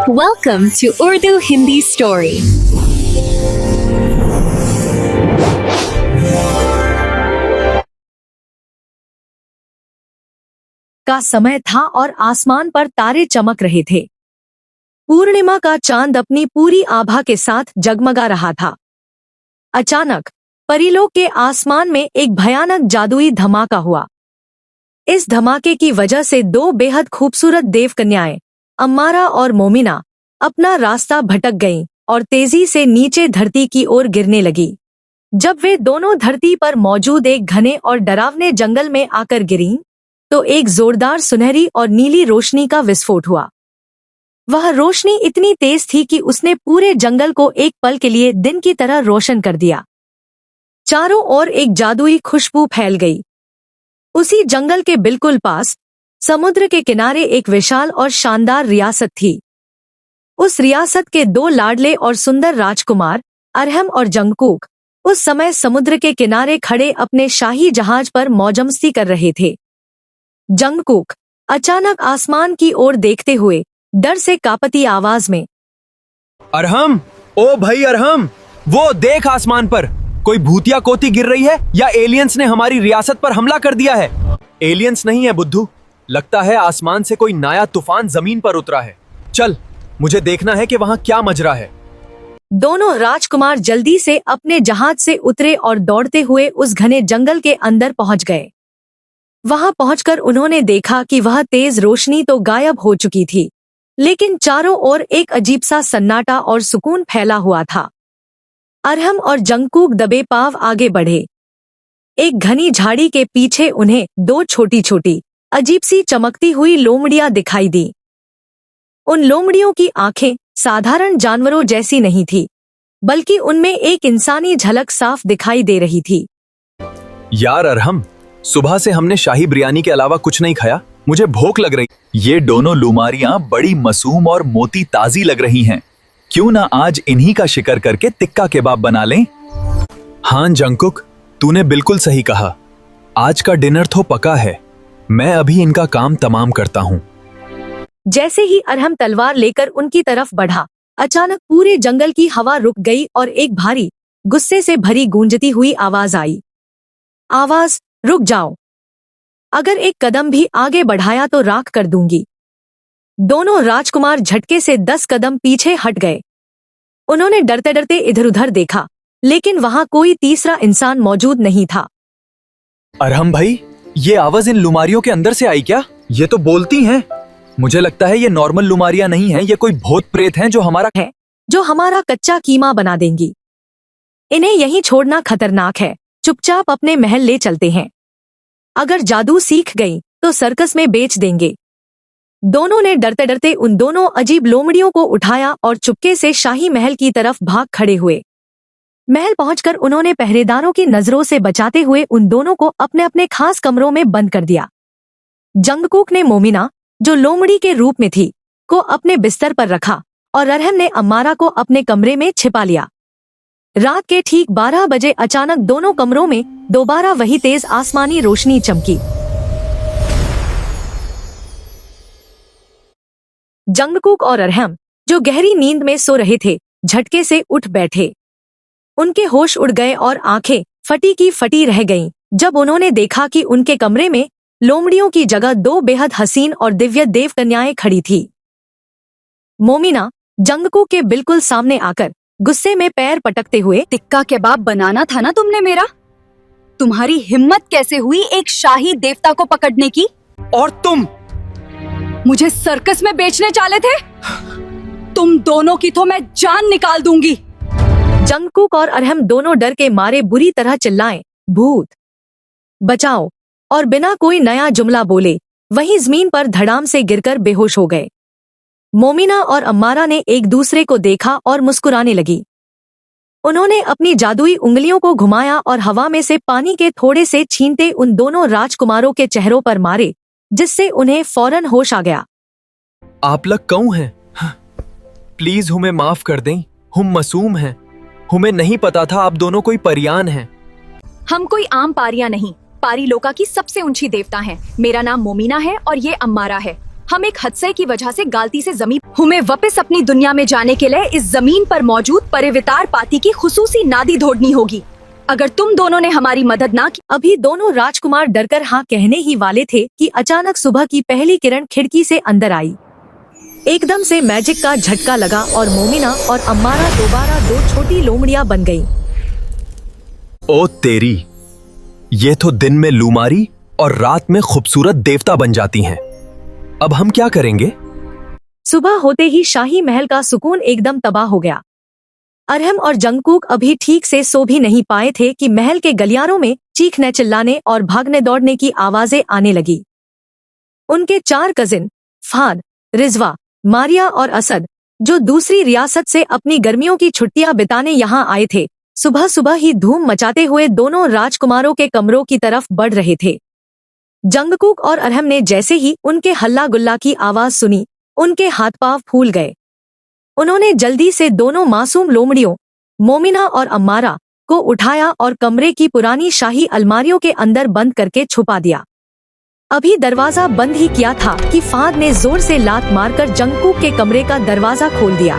Welcome to Urdu Hindi Story. का समय था और आसमान पर तारे चमक रहे थे। पूर्णिमा का चांद अपनी पूरी आभा के साथ जगमगा रहा था। अचानक परीलोक के आसमान में एक भयानक जादुई धमाका हुआ। इस धमाके की वजह से दो बेहद खूबसूरत देवकन्याएं अम्मारा और मोमिना अपना रास्ता भटक गईं और तेजी से नीचे धरती की ओर गिरने लगी। जब वे दोनों धरती पर मौजूद एक घने और डरावने जंगल में आकर गिरीं, तो एक जोरदार सुनहरी और नीली रोशनी का विस्फोट हुआ। वह रोशनी इतनी तेज थी कि उसने पूरे जंगल को एक पल के लिए दिन की तरह रोशन कर दिया। चारों ओर एक जादुई खुशबू फैल गई। उसी जंगल के बिल्कुल पास समुद्र के किनारे एक विशाल और शानदार रियासत थी। उस रियासत के दो लाडले और सुंदर राजकुमार अरहम और जंगकुक उस समय समुद्र के किनारे खड़े अपने शाही जहाज पर मौजमस्ती कर रहे थे। जंगकुक अचानक आसमान की ओर देखते हुए डर से कांपती आवाज में, अरहम, ओ भाई अरहम, वो देख आसमान पर कोई भूतिया कोती गिर रही है या एलियंस ने हमारी रियासत पर हमला कर दिया है। एलियंस नहीं है बुद्धू, लगता है आसमान से कोई नया तूफान जमीन पर उतरा है। चल, मुझे देखना है कि वहाँ क्या मजरा है। दोनों राजकुमार जल्दी से अपने जहाज से उतरे और दौड़ते हुए उस घने जंगल के अंदर पहुंच गए। वहां पहुंचकर उन्होंने देखा कि वह तेज रोशनी तो गायब हो चुकी थी, लेकिन चारों ओर एक अजीब सा सन्नाटा और सुकून फैला हुआ था। अरहम और जंगकुक दबे पांव आगे बढ़े। एक घनी झाड़ी के पीछे उन्हें दो छोटी छोटी अजीब सी चमकती हुई लोमड़ियां दिखाई दी। उन लोमड़ियों की आंखें साधारण जानवरों जैसी नहीं थी, बल्कि उनमें एक इंसानी झलक साफ दिखाई दे रही थी। यार अरहम, सुबह से हमने शाही बिरयानी के अलावा कुछ नहीं खाया, मुझे भूख लग रही। ये दोनों लुमारियां बड़ी मासूम और मोती ताजी लग रही हैं। क्यों ना आज इन्हीं का शिकार करके टिक्का केबाब बना लें? हाँ जंगकुक, तूने बिल्कुल सही कहा। आज का डिनर तो पका है। मैं अभी इनका काम तमाम करता हूँ। जैसे ही अरहम तलवार लेकर उनकी तरफ बढ़ा, अचानक पूरे जंगल की हवा रुक गई और एक भारी गुस्से से भरी गूंजती हुई आवाज आई। आवाज, रुक जाओ, अगर एक कदम भी आगे बढ़ाया तो राख कर दूंगी। दोनों राजकुमार झटके से 10 कदम पीछे हट गए। उन्होंने डरते डरते इधर उधर देखा, लेकिन वहां कोई तीसरा इंसान मौजूद नहीं था। अरहम भाई, ये आवाज इन लुमारियों के अंदर से आई क्या? ये तो बोलती हैं। मुझे लगता है ये नॉर्मल लुमारियां नहीं हैं, ये कोई भूत प्रेत हैं जो हमारा कच्चा कीमा बना देंगी। इन्हें यहीं छोड़ना खतरनाक है, चुपचाप अपने महल ले चलते हैं। अगर जादू सीख गई तो सर्कस में बेच देंगे। दोनों ने डरते डरते उन दोनों अजीब लोमड़ियों को उठाया और चुपके से शाही महल की तरफ भाग खड़े हुए। महल पहुंचकर उन्होंने पहरेदारों की नजरों से बचाते हुए उन दोनों को अपने अपने खास कमरों में बंद कर दिया। जंगकुक ने मोमिना, जो लोमड़ी के रूप में थी, को अपने बिस्तर पर रखा और अरहम ने अम्मारा को अपने कमरे में छिपा लिया। रात के ठीक 12 बजे अचानक दोनों कमरों में दोबारा वही तेज आसमानी रोशनी चमकी। जंगकुक और अरहम, जो गहरी नींद में सो रहे थे, झटके से उठ बैठे। उनके होश उड़ गए और आंखें फटी की फटी रह गईं जब उन्होंने देखा कि उनके कमरे में लोमड़ियों की जगह दो बेहद हसीन और दिव्य देवकन्याएं खड़ी थी। मोमिना जंगकुक के बिल्कुल सामने आकर गुस्से में पैर पटकते हुए, टिक्का केबाब बनाना था ना तुमने मेरा? तुम्हारी हिम्मत कैसे हुई एक शाही देवता को पकड़ने की? और तुम मुझे सर्कस में बेचने चाले थे? तुम दोनों की तो मैं जान निकाल दूंगी। जंगकुक और अरहम दोनों डर के मारे बुरी तरह चिल्लाए, भूत बचाओ, और बिना कोई नया जुमला बोले वहीं जमीन पर धड़ाम से गिरकर बेहोश हो गए। मोमिना और अम्मारा ने एक दूसरे को देखा और मुस्कुराने लगी। उन्होंने अपनी जादुई उंगलियों को घुमाया और हवा में से पानी के थोड़े से छींटे उन दोनों राजकुमारों के चेहरों पर मारे, जिससे उन्हें फौरन होश आ गया। आप लोग कौन हैं? प्लीज हमें माफ कर दें, हम मासूम हैं। हमें नहीं पता था आप दोनों कोई परियान हैं। हम कोई आम पारियां नहीं, पारीलोका की सबसे ऊंची देवता हैं। मेरा नाम मोमिना है और ये अम्मारा है। हम एक हादसे की वजह से गलती से जमीन हमें वापस अपनी दुनिया में जाने के लिए इस जमीन पर मौजूद परिवितार पाती की खुसूसी नादी ढूंढनी होगी। अगर तुम दोनों ने हमारी मदद ना की। अभी दोनों राजकुमार डरकर हाँ कहने ही वाले थे कि अचानक सुबह की पहली किरण खिड़की से अंदर आई। एकदम से मैजिक का झटका लगा और मोमिना और अम्मारा दोबारा दो छोटी लोमड़ियां बन गईं। ओ तेरी, ये तो दिन में लूमारी और रात में खूबसूरत देवता बन जाती हैं। अब हम क्या करेंगे? सुबह होते ही शाही महल का सुकून एकदम तबाह हो गया। अरहम और जंगकुक अभी ठीक से सो भी नहीं पाए थे कि महल के गलियारों में चीखने चिल्लाने और भागने दौड़ने की आवाजें आने लगी। उनके 4 कजिन फाद, रिजवा, मारिया और असद, जो दूसरी रियासत से अपनी गर्मियों की छुट्टियां बिताने यहाँ आए थे, सुबह सुबह ही धूम मचाते हुए दोनों राजकुमारों के कमरों की तरफ बढ़ रहे थे। जंगकुक और अरहम ने जैसे ही उनके हल्ला गुल्ला की आवाज सुनी, उनके हाथ पांव फूल गए। उन्होंने जल्दी से दोनों मासूम लोमड़ियों मोमिना और अम्मारा को उठाया और कमरे की पुरानी शाही अलमारियों के अंदर बंद करके छुपा दिया। अभी दरवाजा बंद ही किया था कि फाद ने जोर से लात मारकर जंगकुक के कमरे का दरवाजा खोल दिया।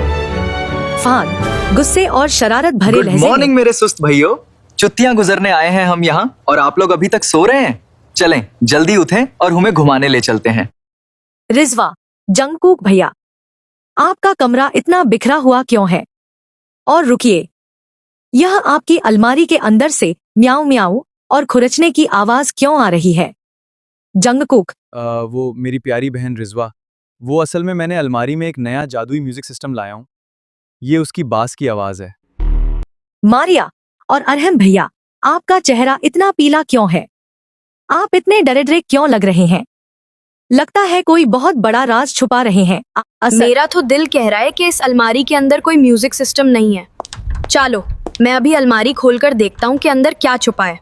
फाद गुस्से और शरारत भरे लहजे गुड मॉर्निंग मेरे सुस्त भाइयों, छुट्टियां गुजरने आए हैं हम यहाँ और आप लोग अभी तक सो रहे हैं। चलें जल्दी उठें और हमें घुमाने ले चलते हैं। रिजवा, जंगकुक भैया, आपका कमरा इतना बिखरा हुआ क्यों है? और रुकिए, यह आपकी अलमारी के अंदर से म्याऊ म्याऊ और खुरचने की आवाज क्यों आ रही है? जंगकुक, वो मेरी प्यारी बहन रिजवा, वो असल में मैंने अलमारी में एक नया जादुई म्यूजिक सिस्टम लाया हूँ। ये उसकी बास की आवाज है। मारिया और अरहम भैया, आपका चेहरा इतना पीला क्यों है? आप इतने डरे क्यों लग रहे हैं? लगता है कोई बहुत बड़ा राज छुपा रहे हैं। मेरा तो दिल कह रहा है कि इस अलमारी के अंदर कोई म्यूजिक सिस्टम नहीं है। चलो मैं अभी अलमारी खोलकर देखता हूँ कि अंदर क्या छुपा है।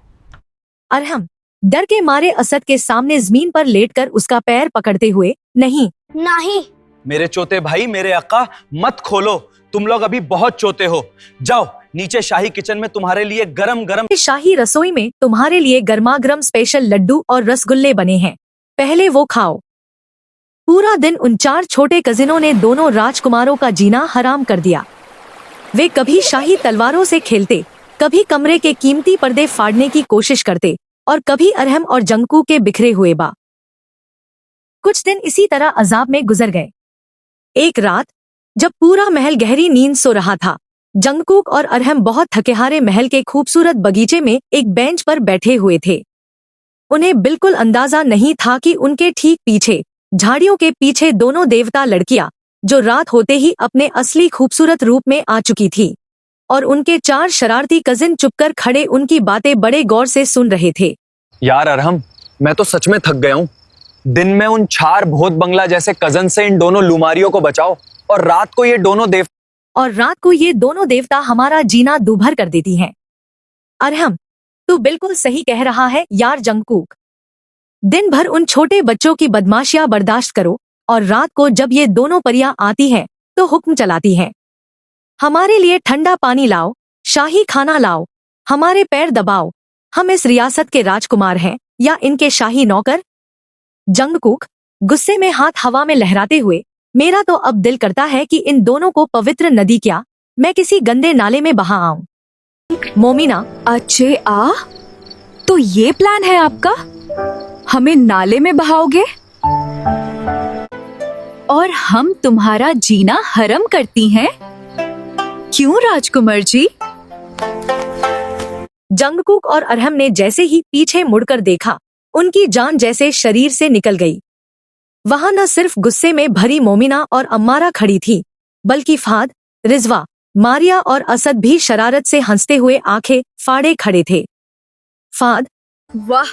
अरहम डर के मारे असद के सामने जमीन पर लेटकर उसका पैर पकड़ते हुए, नहीं नहीं, मेरे चोते भाई, मेरे अक्का, मत खोलो, तुम लोग अभी बहुत चोते हो। जाओ नीचे शाही किचन में तुम्हारे लिए गरम गरम शाही रसोई में तुम्हारे लिए गर्मागर्म स्पेशल लड्डू और रसगुल्ले बने हैं, पहले वो खाओ। पूरा दिन उन 4 छोटे कजिनों ने दोनों राजकुमारों का जीना हराम कर दिया। वे कभी शाही तलवारों से खेलते, कभी कमरे के कीमती पर्दे फाड़ने की कोशिश करते और कभी अरहम और जंगकुक के बिखरे हुए बा। कुछ दिन इसी तरह अजाब में गुजर गए। एक रात जब पूरा महल गहरी नींद सो रहा था, जंगकुक और अरहम बहुत थकेहारे महल के खूबसूरत बगीचे में एक बेंच पर बैठे हुए थे। उन्हें बिल्कुल अंदाजा नहीं था कि उनके ठीक पीछे, झाड़ियों के पीछे, दोनों देवता लड़कियां, जो रात होते ही अपने असली खूबसूरत रूप में आ चुकी थी, और उनके 4 शरारती कजिन चुपकर खड़े उनकी बातें बड़े गौर से सुन रहे थे। यार अरहम, मैं तो सच में थक गया हूँ। दिन में उन 4 भूत बंगला जैसे कजन से इन दोनों लुमारियों को बचाओ और रात को ये दोनों देवता हमारा जीना दूभर कर देती हैं। अरहम, तू बिल्कुल सही कह रहा है यार जंगकुक। दिन भर उन छोटे बच्चों की बदमाशियां बर्दाश्त करो और रात को जब ये दोनों परियां आती हैं तो हुक्म चलाती हैं, हमारे लिए ठंडा पानी लाओ, शाही खाना लाओ, हमारे पैर दबाओ, हम इस रियासत के राजकुमार हैं या इनके शाही नौकर? जंगकुक गुस्से में हाथ हवा में लहराते हुए, मेरा तो अब दिल करता है कि इन दोनों को पवित्र नदी क्या, मैं किसी गंदे नाले में बहा आऊं। मोमिना, अच्छे तो ये प्लान है आपका? हमें नाले में बहाओगे और हम तुम्हारा जीना हरम करती हैं? क्यों राजकुमार जी? जंगकुक और अरहम ने जैसे ही पीछे मुड़कर देखा, उनकी जान जैसे शरीर से निकल गई। वहां न सिर्फ गुस्से में भरी मोमिना और अम्मारा खड़ी थी, बल्कि फाद, रिजवा, मारिया और असद भी शरारत से हंसते हुए आंखें फाड़े खड़े थे। फाद, वाह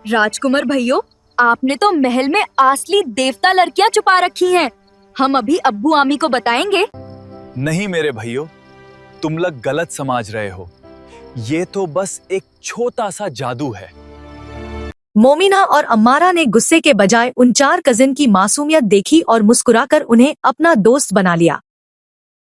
राजकुमार भैया, आपने तो महल में असली देवता लड़कियां छुपा रखी हैं। हम अभी अब्बू आमी को बताएंगे। नहीं मेरे भाइयों, तुम लोग गलत समझ रहे हो। ये तो बस एक छोटा सा जादू है। मोमिना और अम्मारा ने गुस्से के बजाय उन 4 कजिन की मासूमियत देखी और मुस्कुराकर उन्हें अपना दोस्त बना लिया।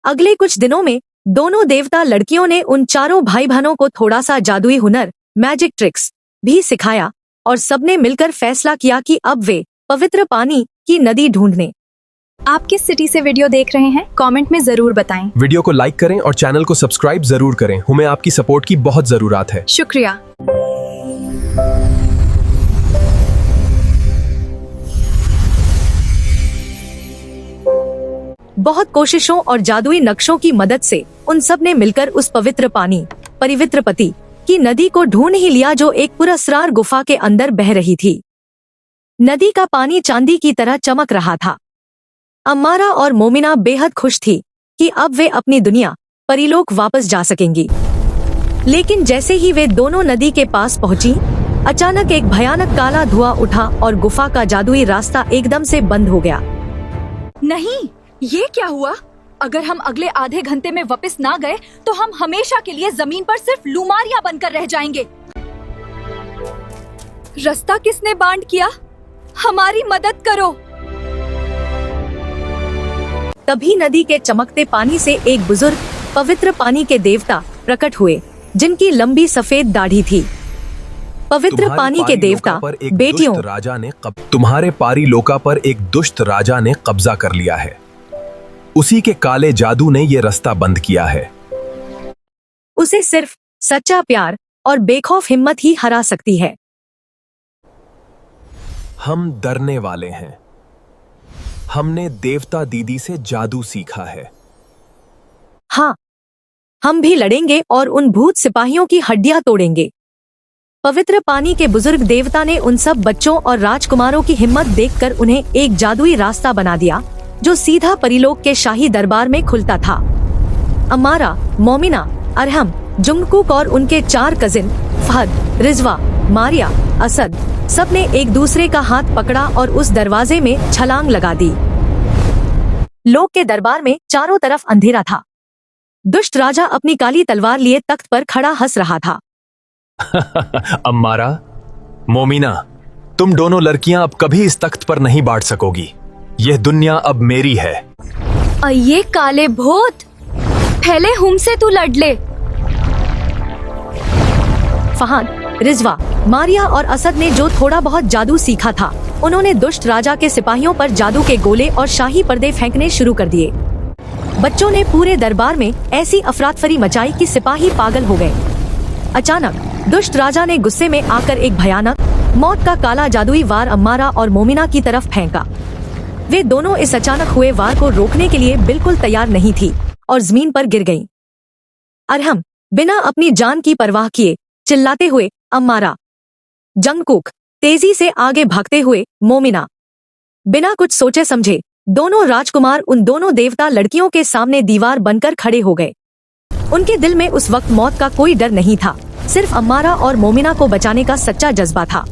अगले कुछ दिनों में दोनों देवता लड़कियों ने उन 4 भाई बहनों को थोड़ा सा जादुई हुनर, मैजिक ट्रिक्स भी सिखाया और सबने मिलकर फैसला किया कि अब वे पवित्र पानी की नदी ढूंढने। आप किस सिटी से वीडियो देख रहे हैं कमेंट में जरूर बताएं। वीडियो को लाइक करें और चैनल को सब्सक्राइब जरूर करें। हमें आपकी सपोर्ट की बहुत जरूरत है। शुक्रिया। बहुत कोशिशों और जादुई नक्शों की मदद से उन सब ने मिलकर उस पवित्र पानी पवित्र पति की नदी को ढूंढ ही लिया, जो एक पुरस्कार गुफा के अंदर बह रही थी। नदी का पानी चांदी की तरह चमक रहा था। अम्मारा और मोमिना बेहद खुश थी कि अब वे अपनी दुनिया परीलोक वापस जा सकेंगी। लेकिन जैसे ही वे दोनों नदी के पास पहुंची, अचानक एक भयानक काला धुआं उठा और गुफा का जादुई रास्ता एकदम से बंद हो गया। नहीं, ये क्या हुआ? अगर हम अगले आधे घंटे में वापस ना गए तो हम हमेशा के लिए जमीन पर सिर्फ लुमारियां बनकर रह जाएंगे। रास्ता किसने बांध किया? हमारी मदद करो। तभी नदी के चमकते पानी से एक बुजुर्ग पवित्र पानी के देवता प्रकट हुए, जिनकी लंबी सफेद दाढ़ी थी। पवित्र पानी के देवता बेटियों, तुम्हारे पारी लोका पर एक दुष्ट राजा ने कब्जा कर लिया है। उसी के काले जादू ने ये रास्ता बंद किया है। उसे सिर्फ सच्चा प्यार और बेखौफ हिम्मत ही हरा सकती है। हम डरने वाले हैं। हमने देवता दीदी से जादू सीखा है। हाँ, हम भी लड़ेंगे और उन भूत सिपाहियों की हड्डियां तोड़ेंगे। पवित्र पानी के बुजुर्ग देवता ने उन सब बच्चों और राजकुमारों की हिम्मत देखकर उन्हें एक जादुई रास्ता बना दिया, जो सीधा परीलोक के शाही दरबार में खुलता था। अमारा, मोमिना, अरहम, जुंगकुक और उनके 4 कजिन फहद, रिजवा, मारिया, असद सबने एक दूसरे का हाथ पकड़ा और उस दरवाजे में छलांग लगा दी। लोक के दरबार में चारों तरफ अंधेरा था। दुष्ट राजा अपनी काली तलवार लिए तख्त पर खड़ा हंस रहा था। अम्मारा, मोमिना, तुम दोनों लड़कियां अब कभी इस तख्त पर नहीं बैठ सकोगी। यह दुनिया अब मेरी है। ये काले भूत, पहले हमसे तू लड़ ले। फहाद, रिजवा, मारिया और असद ने जो थोड़ा बहुत जादू सीखा था, उन्होंने दुष्ट राजा के सिपाहियों पर जादू के गोले और शाही पर्दे फेंकने शुरू कर दिए। बच्चों ने पूरे दरबार में ऐसी अफरातफरी मचाई कि सिपाही पागल हो गए। अचानक दुष्ट राजा ने गुस्से में आकर एक भयानक मौत का काला जादुई वार अम्मारा और मोमिना की तरफ फेंका। वे दोनों इस अचानक हुए वार को रोकने के लिए बिल्कुल तैयार नहीं थी और जमीन पर गिर गईं। अरहम बिना अपनी जान की परवाह किए चिल्लाते हुए अम्मारा, जंगकुक तेजी से आगे भागते हुए मोमिना। बिना कुछ सोचे समझे दोनों राजकुमार उन दोनों देवता लड़कियों के सामने दीवार बनकर खड़े हो गए। उनके दिल में उस वक्त मौत का कोई डर नहीं था, सिर्फ अम्मारा और मोमिना को बचाने का सच्चा जज्बा था।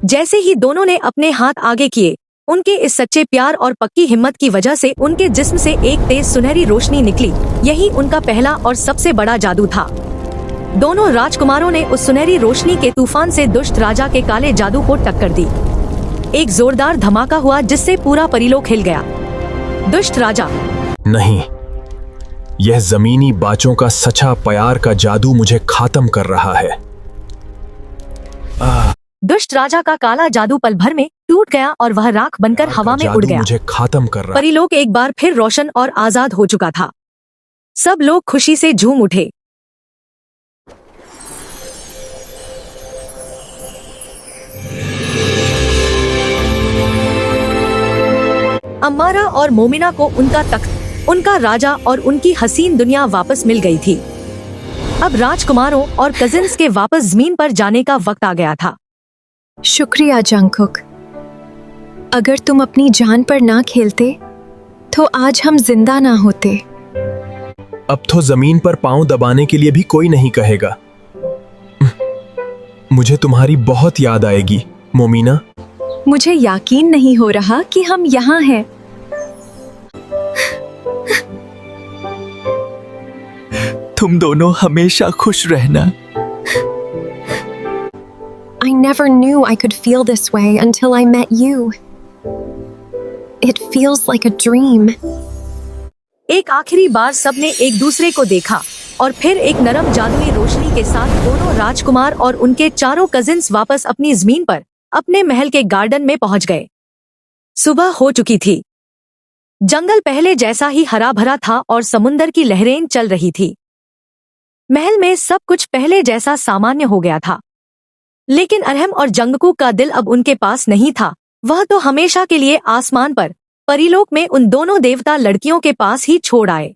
जैसे ही दोनों ने अपने हाथ आगे किए, उनके इस सच्चे प्यार और पक्की हिम्मत की वजह से उनके जिस्म से एक तेज सुनहरी रोशनी निकली। यही उनका पहला और सबसे बड़ा जादू था। दोनों राजकुमारों ने उस सुनहरी रोशनी के तूफान से दुष्ट राजा के काले जादू को टक्कर दी। एक जोरदार धमाका हुआ जिससे पूरा परीलोक हिल गया। दुष्ट राजा, नहीं, यह जमीनी बाचों का सच्चा प्यार का जादू मुझे खत्म कर रहा है। दुष्ट राजा का काला जादू पल भर में टूट गया और वह राख बनकर हवा में उड़ गया। मुझे खत्म कर रहा है। परीलोक एक बार फिर रोशन और आजाद हो चुका था। सब लोग खुशी से झूम उठे। अम्मारा और मोमिना को उनका तख्त, उनका राजा और उनकी हसीन दुनिया वापस मिल गई थी। अब राजकुमारों और कजिन्स के वापस जमीन पर जाने का वक्त आ गया था। शुक्रिया जंगकुक। अगर तुम अपनी जान पर ना खेलते तो आज हम जिंदा ना होते। अब तो जमीन पर पांव दबाने के लिए भी कोई नहीं कहेगा। मुझे तुम्हारी बहुत याद आएगी मोमिना। मुझे यकीन नहीं हो रहा कि हम यहाँ हैं। तुम दोनों हमेशा खुश रहना। I never knew I could feel this way until I met you. It feels like a dream. एक आखिरी बार सबने एक दूसरे को देखा और फिर एक नरम जादुई रोशनी के साथ दोनों राजकुमार और उनके चारों कजिन्स वापस अपनी जमीन पर अपने महल के गार्डन में पहुंच गए। सुबह हो चुकी थी। जंगल पहले जैसा ही हरा भरा था और समुंदर की लहरें चल रही थी। महल में सब कुछ पहले जैसा सामान्य हो गया था, लेकिन अरहम और जंगकू का दिल अब उनके पास नहीं था। वह तो हमेशा के लिए आसमान पर परीलोक में उन दोनों देवता लड़कियों के पास ही छोड़ आए।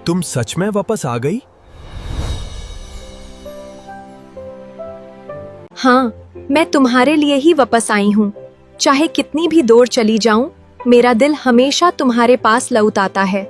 तुम सच में वापस आ गई? हाँ, मैं तुम्हारे लिए ही वापस आई हूँ। चाहे कितनी भी दूर चली जाऊं, मेरा दिल हमेशा तुम्हारे पास लौट आता है।